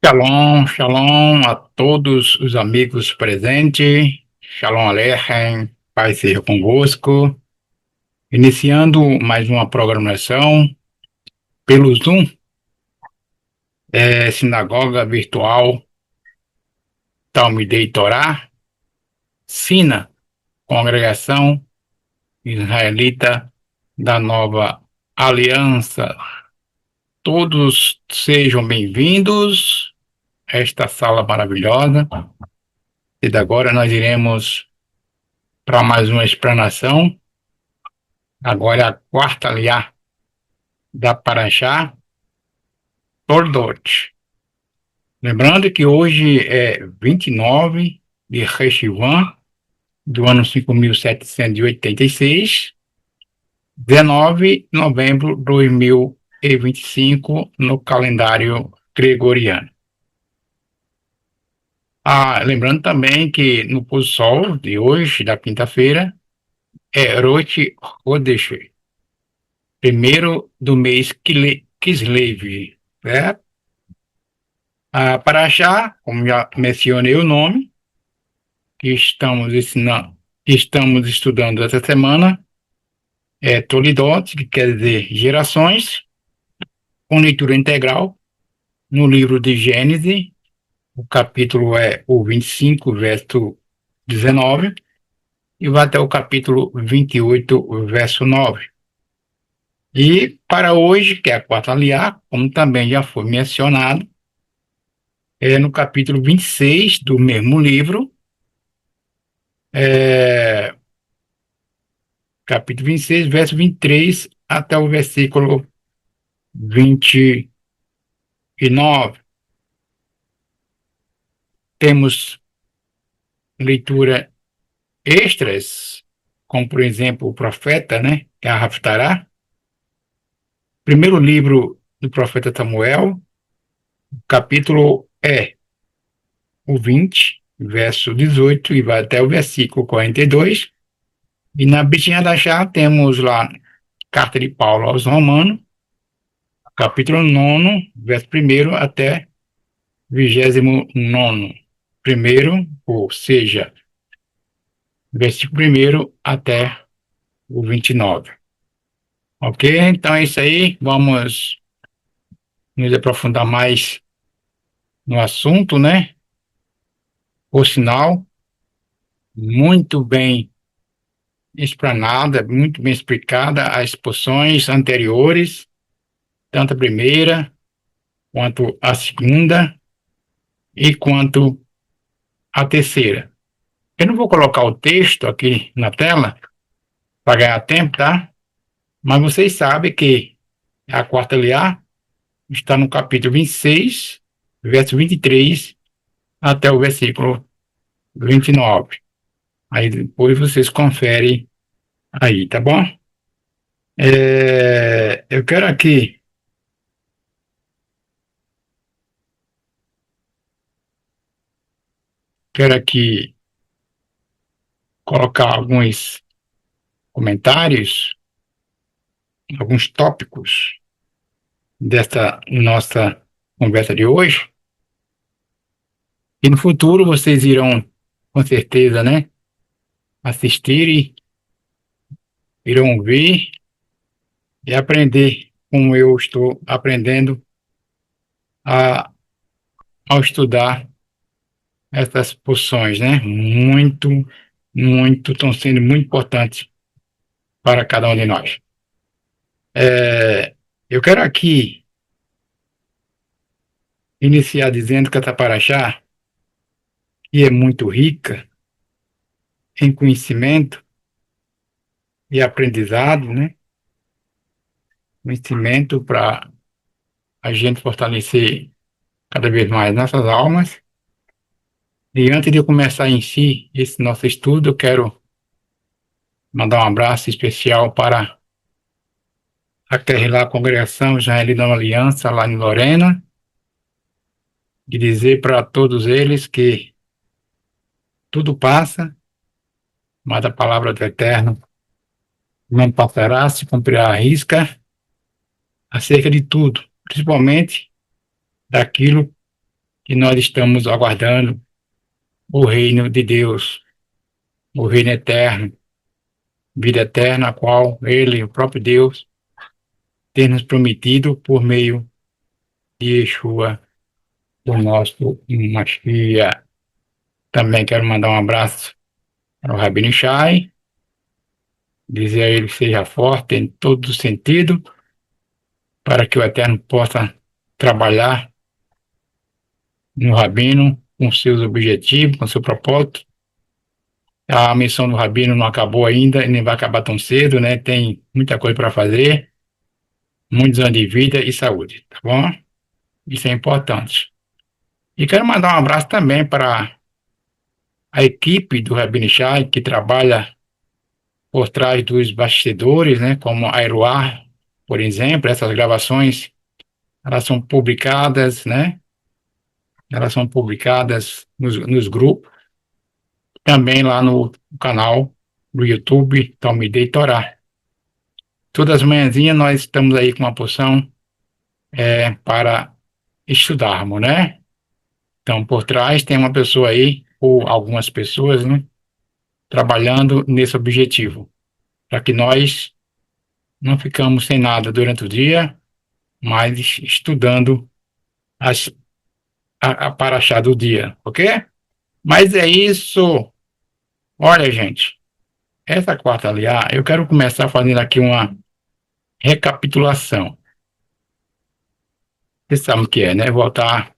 Shalom, shalom a todos os amigos presentes. Shalom Aleichem, paz seja convosco. Iniciando mais uma programação pelo Zoom, Sinagoga Virtual Talmidei Torá, Sina, Congregação Israelita da Nova Aliança. Todos sejam bem-vindos a esta sala maravilhosa. E agora nós iremos para mais uma explanação. Agora é a quarta aliá da Parashá Toldot. Lembrando que hoje é 29 de Reshivan, do ano 5786, 19 de novembro de 2025, no calendário gregoriano. Lembrando também que no pôr do sol de hoje, da quinta-feira, é Rosh Chodesh, primeiro do mês Kislev, certo? A Parashá, como já mencionei o nome, que estamos estudando essa semana, é Tolidot, que quer dizer gerações, com leitura integral, no livro de Gênesis. O capítulo é o 25, verso 19, e vai até o capítulo 28, verso 9. E para hoje, que é a quarta aliá, como também já foi mencionado, é no capítulo 26 do mesmo livro, capítulo 26, verso 23 até o versículo 29. Temos leitura extras, como por exemplo o profeta, né, que é a Haftará, primeiro livro do profeta Samuel, capítulo é o 20, verso 18, e vai até o versículo 42. E na Britinha da Chá temos lá Carta de Paulo aos Romanos, capítulo 9, verso 1 até 29. Primeiro, ou seja, versículo 1 até o 29. Ok? Então é isso aí. Vamos nos aprofundar mais no assunto, né? Por sinal, muito bem explanada, muito bem explicada as posições anteriores, tanto a primeira, quanto a segunda e quanto a terceira. Eu não vou colocar o texto aqui na tela para ganhar tempo, tá? Mas vocês sabem que a quarta aliá está no capítulo 26, verso 23 até o versículo 29. Aí depois vocês conferem aí, tá bom? Eu quero aqui colocar alguns comentários, alguns tópicos desta nossa conversa de hoje. E no futuro vocês irão, com certeza, né, assistir, irão ver e aprender como eu estou aprendendo a, ao estudar essas posições, né? Estão sendo muito importantes para cada um de nós. Eu quero aqui iniciar dizendo que a Taparaxá, que é muito rica em conhecimento e aprendizado, né? Conhecimento para a gente fortalecer cada vez mais nossas almas. E antes de eu começar em si esse nosso estudo, eu quero mandar um abraço especial para a Congregação Israelita da Aliança, lá em Lorena, e dizer para todos eles que tudo passa, mas a palavra do Eterno não passará, se cumprirá a risca acerca de tudo, principalmente daquilo que nós estamos aguardando o reino de Deus, o reino eterno, vida eterna, a qual Ele, o próprio Deus, tem nos prometido por meio de Yeshua, o nosso Mashiach. Também quero mandar um abraço ao Rabino Shai, dizer a ele que seja forte em todo sentido, para que o Eterno possa trabalhar no Rabino com seus objetivos, com seu propósito. A missão do Rabino não acabou ainda e nem vai acabar tão cedo, né? Tem muita coisa para fazer, muitos anos de vida e saúde, tá bom? Isso é importante. E quero mandar um abraço também para a equipe do Rabino Shai, que trabalha por trás dos bastidores, né? Como a Eruar, por exemplo. Essas gravações, elas são publicadas, né? Elas são publicadas nos grupos, também lá no canal do YouTube Talmidei Torá. Todas as manhãzinhas nós estamos aí com uma porção para estudarmos, né? Então, por trás tem uma pessoa aí, ou algumas pessoas, né? Trabalhando nesse objetivo, para que nós não ficamos sem nada durante o dia, mas estudando as, a paraxá do dia, ok? Mas é isso. Olha, gente, essa quarta aliá, eu quero começar fazendo aqui uma recapitulação. Você sabe o que é, né? Voltar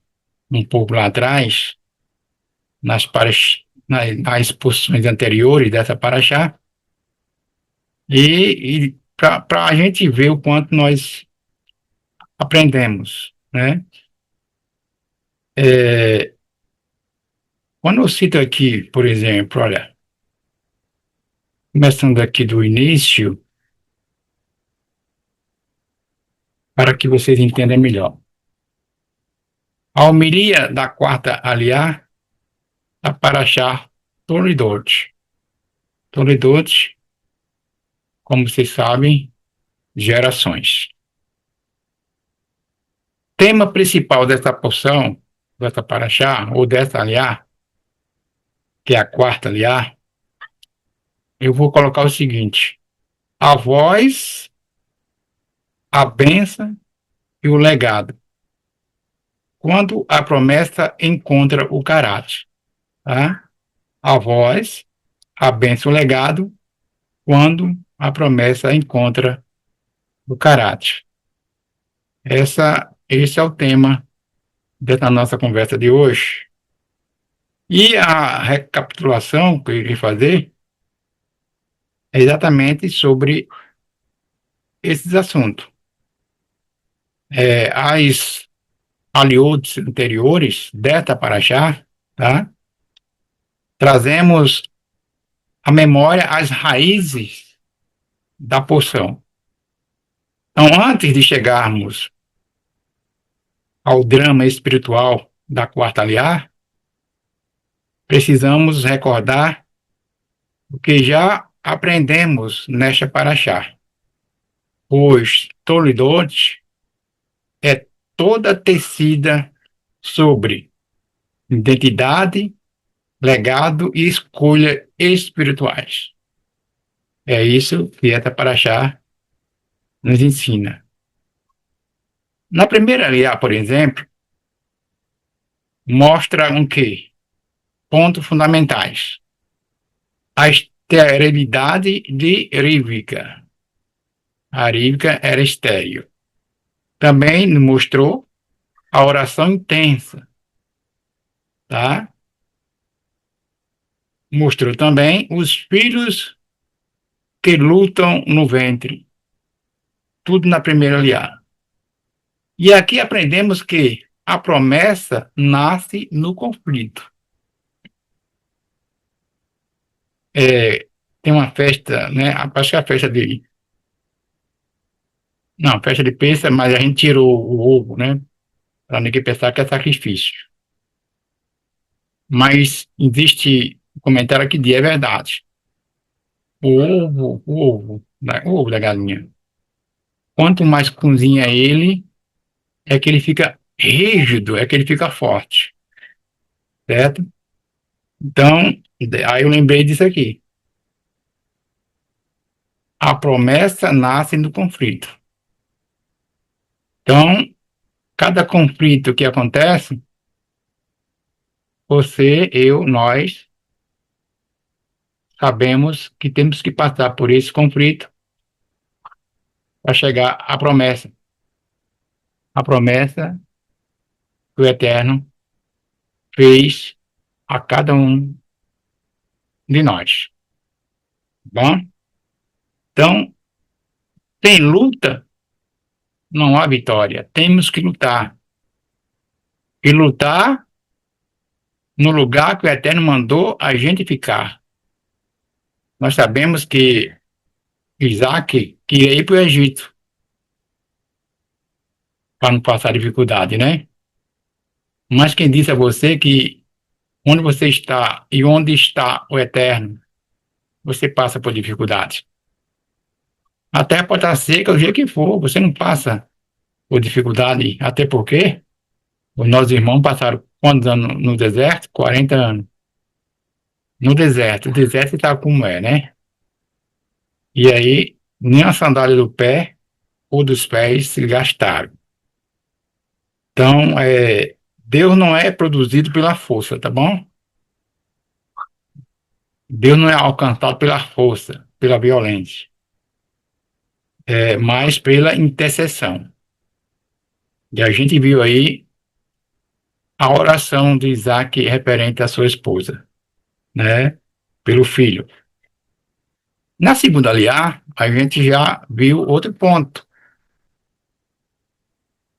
um pouco lá atrás, nas posições anteriores dessa paraxá, e para a gente ver o quanto nós aprendemos, né? É, quando eu cito aqui, por exemplo, olha, começando aqui do início, para que vocês entendam melhor. A homilia da quarta aliá, a paraxá Toledot. Toledot, como vocês sabem, gerações. Tema principal dessa porção, dessa paraxá, ou dessa aliá, que é a quarta aliá, eu vou colocar o seguinte: a voz, a bênção e o legado. Quando a promessa encontra o caráter, tá? A voz, a bênção e o legado, quando a promessa encontra o caráter. Esse é o tema dessa nossa conversa de hoje. E a recapitulação que eu irei fazer é exatamente sobre esses assuntos. As aliúdes anteriores desta paraxá, tá? Trazemos à memória as raízes da porção. Então, antes de chegarmos ao drama espiritual da quarta aliá, precisamos recordar o que já aprendemos nesta paraxá. Pois Toledot é toda tecida sobre identidade, legado e escolha espirituais. É isso que esta paraxá nos ensina. Na primeira aliá, por exemplo, mostra um quê? Pontos fundamentais. A esterilidade de Rívika. A Rívika era estéril. Também mostrou a oração intensa, tá? Mostrou também os filhos que lutam no ventre. Tudo na primeira aliá. E aqui aprendemos que a promessa nasce no conflito. Tem uma festa, né? Acho que é a festa de... Não, festa de Pêssega, mas a gente tirou o ovo, né? Para ninguém pensar que é sacrifício. Mas existe um comentário que diz, é verdade. O ovo da galinha. Quanto mais cozinha ele, é que ele fica rígido, é que ele fica forte. certo? Então, aí eu lembrei disso aqui. A promessa nasce do conflito. Então, cada conflito que acontece, você, eu, nós, sabemos que temos que passar por esse conflito para chegar à promessa. A promessa que o Eterno fez a cada um de nós. Tá bom? Então, sem luta, não há vitória. Temos que lutar. E lutar no lugar que o Eterno mandou a gente ficar. Nós sabemos que Isaac queria ir para o Egito para não passar dificuldade, né? Mas quem disse a você que onde você está e onde está o Eterno, você passa por dificuldades. A terra pode estar seca do jeito que for, você não passa por dificuldade, até porque os nossos irmãos passaram quantos anos no deserto? 40 anos. No deserto. O deserto está como é, né? E aí, nem a sandália do pé ou dos pés se gastaram. Então, Deus não é produzido pela força, tá bom? Deus não é alcançado pela força, pela violência, mas pela intercessão. E a gente viu aí a oração de Isaac referente à sua esposa, né? Pelo filho. Na segunda aliar, a gente já viu outro ponto.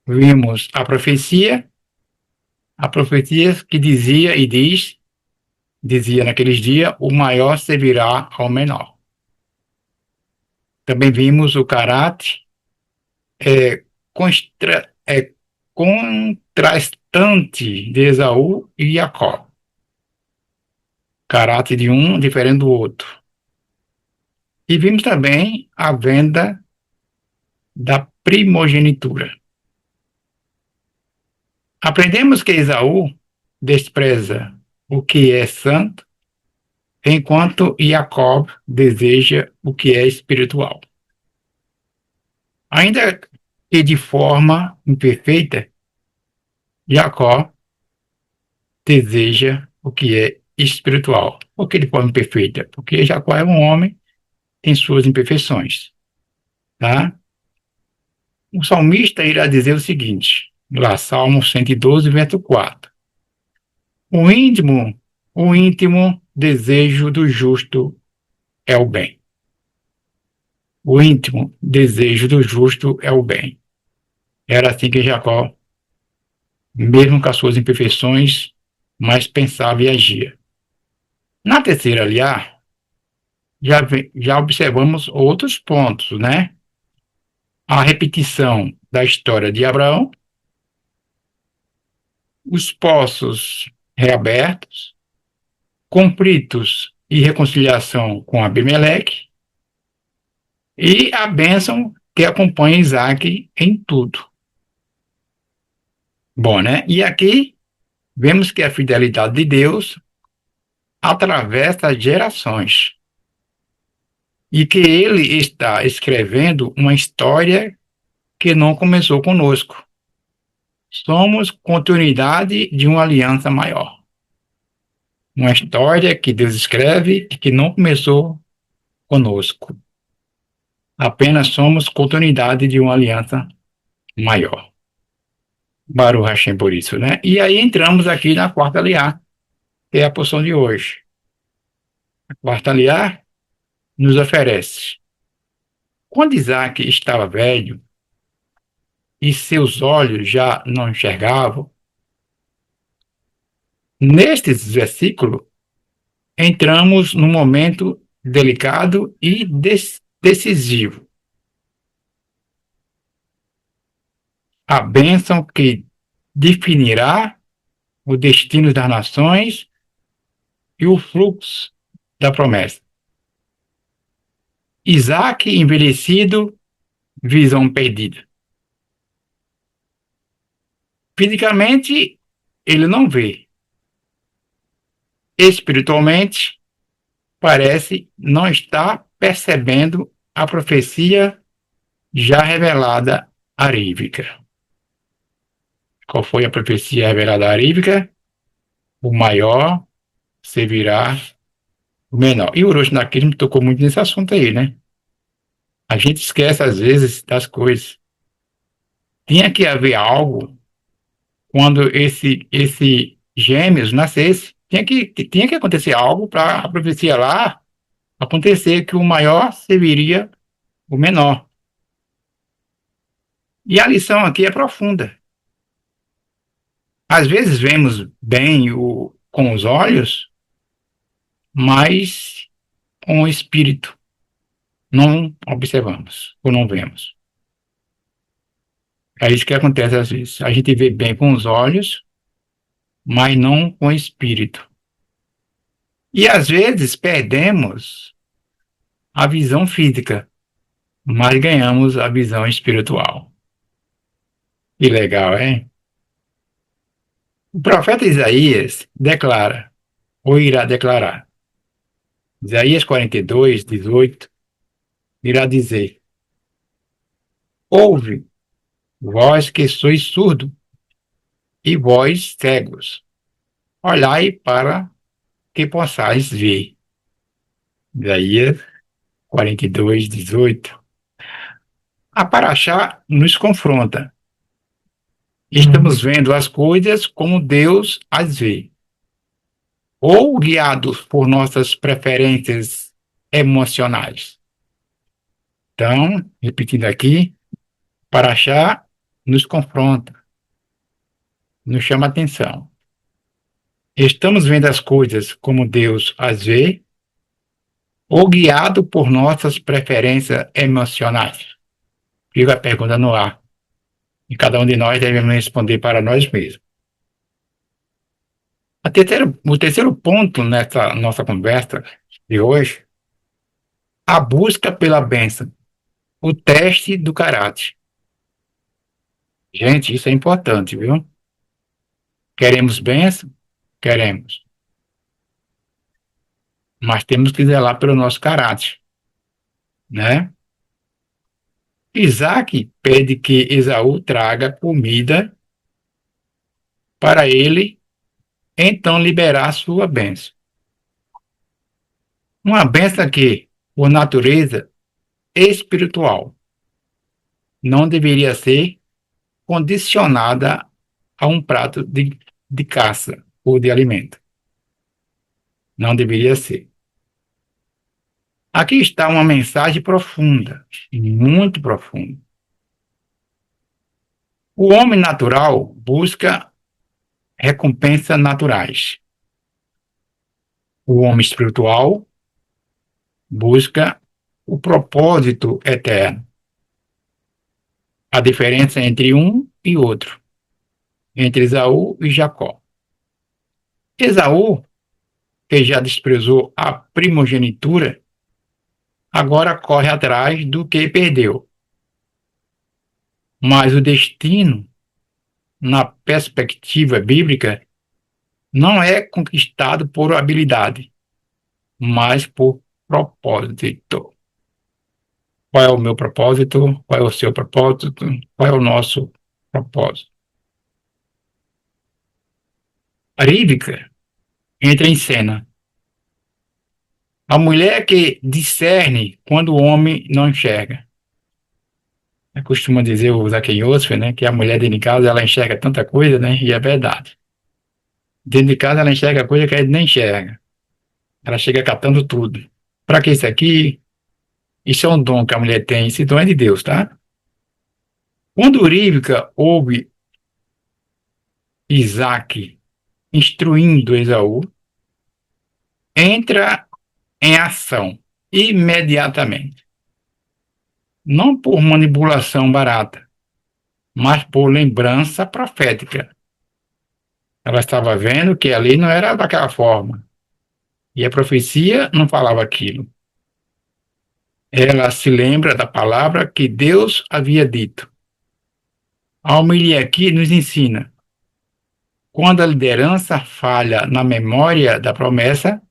Vimos a profecia que dizia e dizia naqueles dias, o maior servirá ao menor. Também vimos o caráter contrastante de Esaú e Jacó. Caráter de um diferente do outro. E vimos também a venda da primogenitura. Aprendemos que Esaú despreza o que é santo, enquanto Jacob deseja o que é espiritual. Ainda que de forma imperfeita, Jacó deseja o que é espiritual. Por que de forma imperfeita? Porque Jacó é um homem, tem suas imperfeições, tá? O salmista irá dizer o seguinte, lá, Salmo 112, verso 4. O íntimo, o íntimo desejo do justo é o bem. O íntimo desejo do justo é o bem. Era assim que Jacó, mesmo com as suas imperfeições, mais pensava e agia. Na terceira aliar, já observamos outros pontos, né? A repetição da história de Abraão, os poços reabertos, conflitos e reconciliação com Abimeleque e a bênção que acompanha Isaac em tudo. Bom, né? E aqui vemos que a fidelidade de Deus atravessa gerações e que ele está escrevendo uma história que não começou conosco. Somos continuidade de uma aliança maior. Uma história que Deus escreve e que não começou conosco. Apenas somos continuidade de uma aliança maior. Baruch Hashem por isso, né? E aí entramos aqui na quarta aliar, que é a porção de hoje. A quarta aliar nos oferece. Quando Isaac estava velho e seus olhos já não enxergavam, nestes versículos entramos num momento delicado e decisivo. A bênção que definirá o destino das nações e o fluxo da promessa. Isaac envelhecido, visão perdida. Fisicamente, ele não vê, espiritualmente, parece não estar percebendo a profecia já revelada arívica. Qual foi a profecia revelada arívica? O maior servirá o menor. E o Orochi Nakirima tocou muito nesse assunto aí, né? A gente esquece, às vezes, das coisas. Tinha que haver algo quando esse gêmeos nascesse. Tinha que acontecer algo para a profecia lá acontecer que o maior serviria o menor. E a lição aqui é profunda. Às vezes vemos bem com os olhos, mas com o espírito não observamos ou não vemos. É isso que acontece às vezes. A gente vê bem com os olhos, mas não com o espírito. E às vezes perdemos a visão física, mas ganhamos a visão espiritual. Que legal, hein? O profeta Isaías declara, ou irá declarar, Isaías 42, 18, irá dizer: Ouve, vós que sois surdo, e vós cegos, olhai para que possais ver. Isaías 42, 18. A Paraxá nos confronta. Estamos vendo as coisas como Deus as vê, ou guiados por nossas preferências emocionais. Então, repetindo aqui, Paraxá nos confronta, nos chama atenção. Estamos vendo as coisas como Deus as vê ou guiado por nossas preferências emocionais? Fica a pergunta no ar. E cada um de nós devemos responder para nós mesmos. O terceiro ponto nessa nossa conversa de hoje, a busca pela bênção, o teste do caráter. Gente, isso é importante, viu? Queremos bênção? Queremos. Mas temos que zelar pelo nosso caráter, né? Isaac pede que Esaú traga comida para ele, então liberar sua bênção. Uma bênção que, por natureza espiritual, não deveria ser condicionada a um prato de caça ou de alimento. Não deveria ser. Aqui está uma mensagem profunda, muito profunda. O homem natural busca recompensas naturais. O homem espiritual busca o propósito eterno. A diferença entre um e outro, entre Esaú e Jacó. Esaú, que já desprezou a primogenitura, agora corre atrás do que perdeu. Mas o destino, na perspectiva bíblica, não é conquistado por habilidade, mas por propósito. Qual é o meu propósito? Qual é o seu propósito? Qual é o nosso propósito? A Ríbica entra em cena. A mulher que discerne quando o homem não enxerga. Costuma dizer o Zaqueu Yosef, né, que a mulher dentro de casa ela enxerga tanta coisa, né, e é verdade. Dentro de casa ela enxerga coisa que a gente nem enxerga. Ela chega catando tudo. Para que isso aqui? Isso é um dom que a mulher tem. Esse dom é de Deus, tá? Quando Ríbica ouve Isaac instruindo Esaú, entra em ação imediatamente. Não por manipulação barata, mas por lembrança profética. Ela estava vendo que ali não era daquela forma. E a profecia não falava aquilo. Ela se lembra da palavra que Deus havia dito. A homilia aqui nos ensina: Quando a liderança falha na memória da promessa,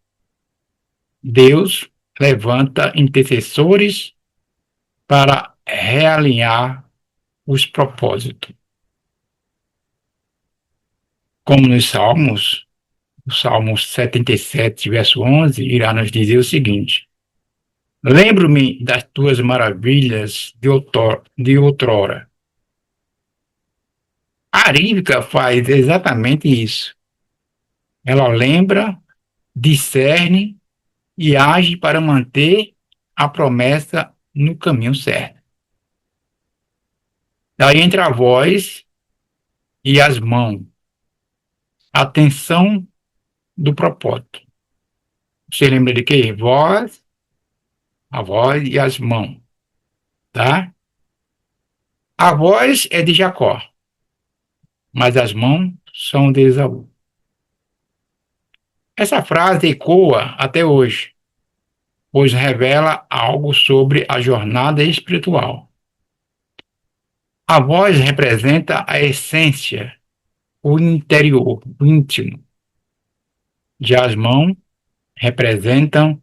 Deus levanta intercessores para realinhar os propósitos. Como nos Salmos, o Salmo 77, verso 11, irá nos dizer o seguinte: lembro-me das tuas maravilhas de outrora. A Rívka faz exatamente isso. Ela lembra, discerne e age para manter a promessa no caminho certo. Daí entra a voz e as mãos, a tensão do propósito. Você lembra de quê? A voz e as mãos, tá? A voz é de Jacó, mas as mãos são de Esaú. Essa frase ecoa até hoje, pois revela algo sobre a jornada espiritual. A voz representa a essência, o interior, o íntimo. Já as mãos representam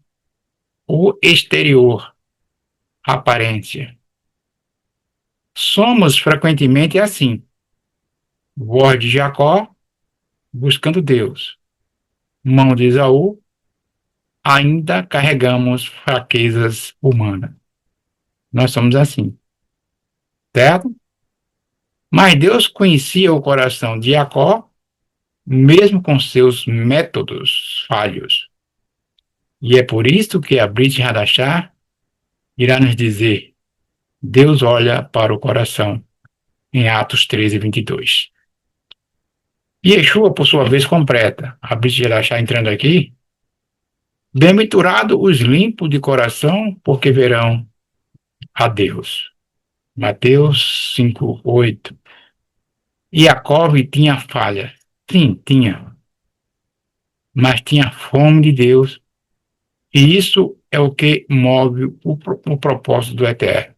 o exterior, a aparência. Somos frequentemente assim, voz de Jacó buscando Deus, mão de Esaú, ainda carregamos fraquezas humanas. Nós somos assim, certo? Mas Deus conhecia o coração de Jacó, mesmo com seus métodos falhos. E é por isso que a Brit Hadachá irá nos dizer: Deus olha para o coração, em Atos 13, 22. E Yeshua, por sua vez, completa. A Brit Hadachá entrando aqui: bem-aventurado os limpos de coração, porque verão a Deus. Mateus 5:8. E Jacob tinha falha. Sim, tinha. Mas tinha fome de Deus. E isso é o que move o propósito do Eterno.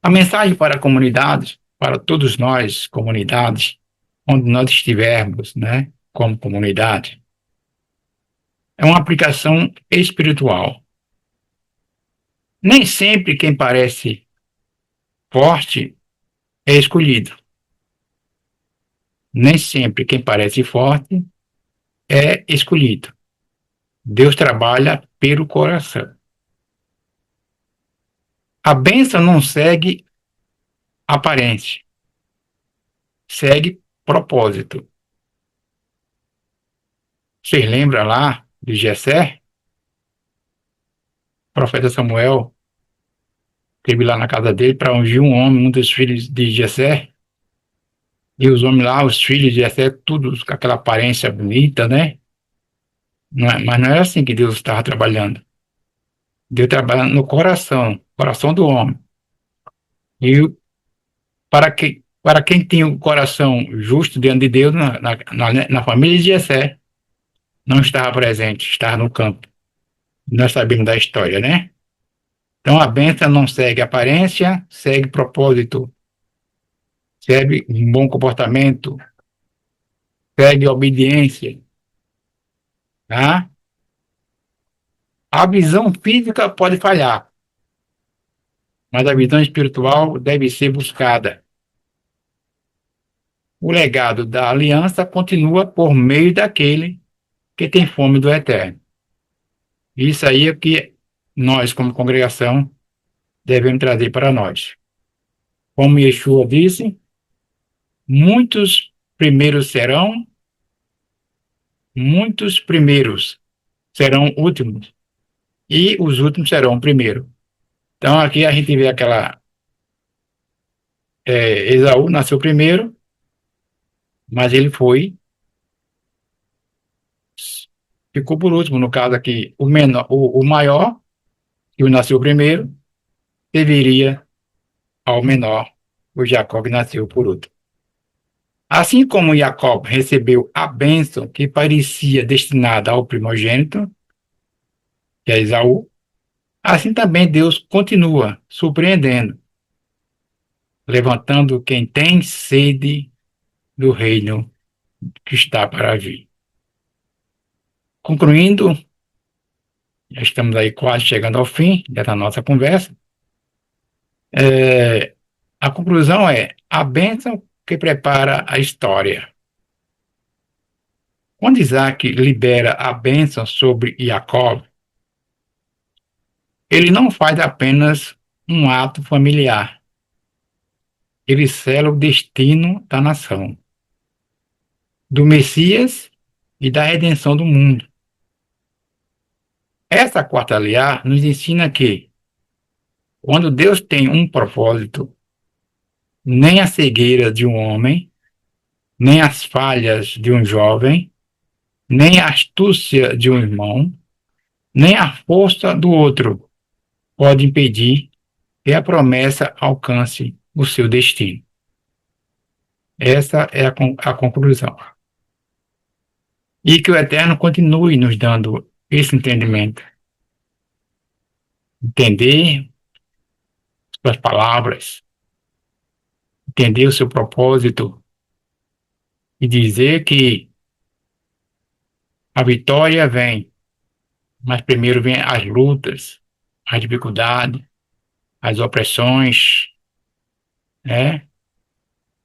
A mensagem para a comunidade, para todos nós, comunidades, onde nós estivermos, né, como comunidade, é uma aplicação espiritual. Nem sempre quem parece forte é escolhido. Nem sempre quem parece forte é escolhido. Deus trabalha pelo coração. A bênção não segue aparência, segue propósito. Vocês lembram lá de Jessé? O profeta Samuel esteve lá na casa dele para ungir um homem, um dos filhos de Jessé. E os homens lá, os filhos de Jessé, tudo com aquela aparência bonita, né? Mas não era assim que Deus estava trabalhando. Deus trabalhando no coração do homem. E para quem tinha o coração justo diante de Deus, na família de Jessé, não estava presente, estava no campo. Nós sabemos da história, né? Então a bênção não segue aparência, segue propósito, segue um bom comportamento, segue obediência, tá? A visão física pode falhar, mas a visão espiritual deve ser buscada. O legado da aliança continua por meio daquele que tem fome do eterno. Isso aí é o que nós, como congregação, devemos trazer para nós. Como Yeshua disse, muitos primeiros serão, muitos primeiros serão últimos, e os últimos serão primeiros. Então aqui a gente vê Esaú nasceu primeiro, mas ele ficou por último. No caso aqui, o maior, que nasceu primeiro, deveria ao menor, o Jacó, que nasceu por último. Assim como Jacó recebeu a bênção que parecia destinada ao primogênito, que é Esaú, assim também Deus continua surpreendendo, levantando quem tem sede do reino que está para vir. Concluindo, já estamos aí quase chegando ao fim dessa nossa conversa. A conclusão é a bênção que prepara a história. Quando Isaac libera a bênção sobre Jacó, ele não faz apenas um ato familiar, ele sela o destino da nação, do Messias e da redenção do mundo. Essa quarta aliar nos ensina que, quando Deus tem um propósito, nem a cegueira de um homem, nem as falhas de um jovem, nem a astúcia de um irmão, nem a força do outro pode impedir que a promessa alcance o seu destino. Essa é a conclusão. E que o Eterno continue nos dando esse entendimento. Entender suas palavras, entender o seu propósito e dizer que a vitória vem, mas primeiro vem as lutas, as dificuldades, as opressões, né?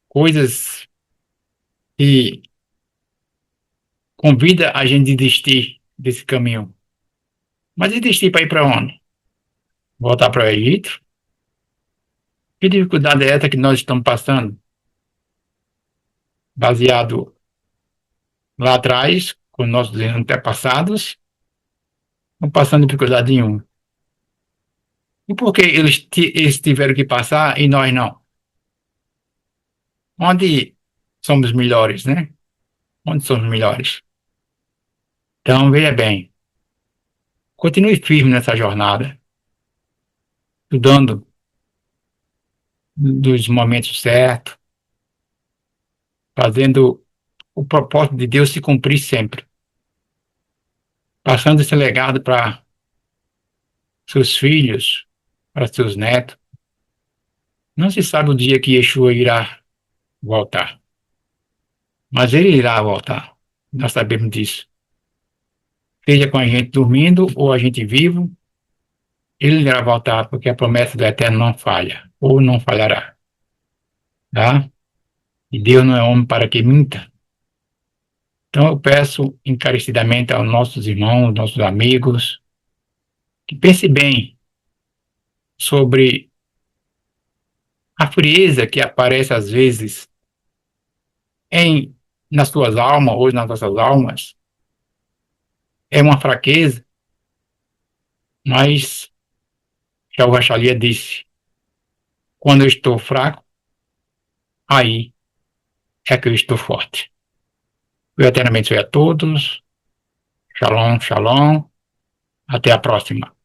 Coisas que convida a gente a desistir desse caminho. Mas desistir para ir para onde? Voltar para o Egito? Que dificuldade é essa que nós estamos passando? Baseado lá atrás, com nossos antepassados, não passando dificuldade nenhuma. E por que eles tiveram que passar e nós não? Onde somos melhores, né? Onde somos melhores? Então, veja bem, continue firme nessa jornada, estudando dos momentos certos, fazendo o propósito de Deus se cumprir sempre, passando esse legado para seus filhos, para seus netos. Não se sabe o dia que Yeshua irá voltar, mas ele irá voltar, nós sabemos disso. Seja com a gente dormindo ou a gente vivo, ele irá voltar, porque a promessa do Eterno não falha, ou não falhará, tá? E Deus não é homem para que minta. Então eu peço encarecidamente aos nossos irmãos, nossos amigos, que pense bem sobre a frieza que aparece às vezes em nas suas almas ou nas nossas almas. É uma fraqueza, mas já o Rachalia disse, quando eu estou fraco, aí é que eu estou forte. Eu eternamente sou a todos. Shalom, shalom. Até a próxima.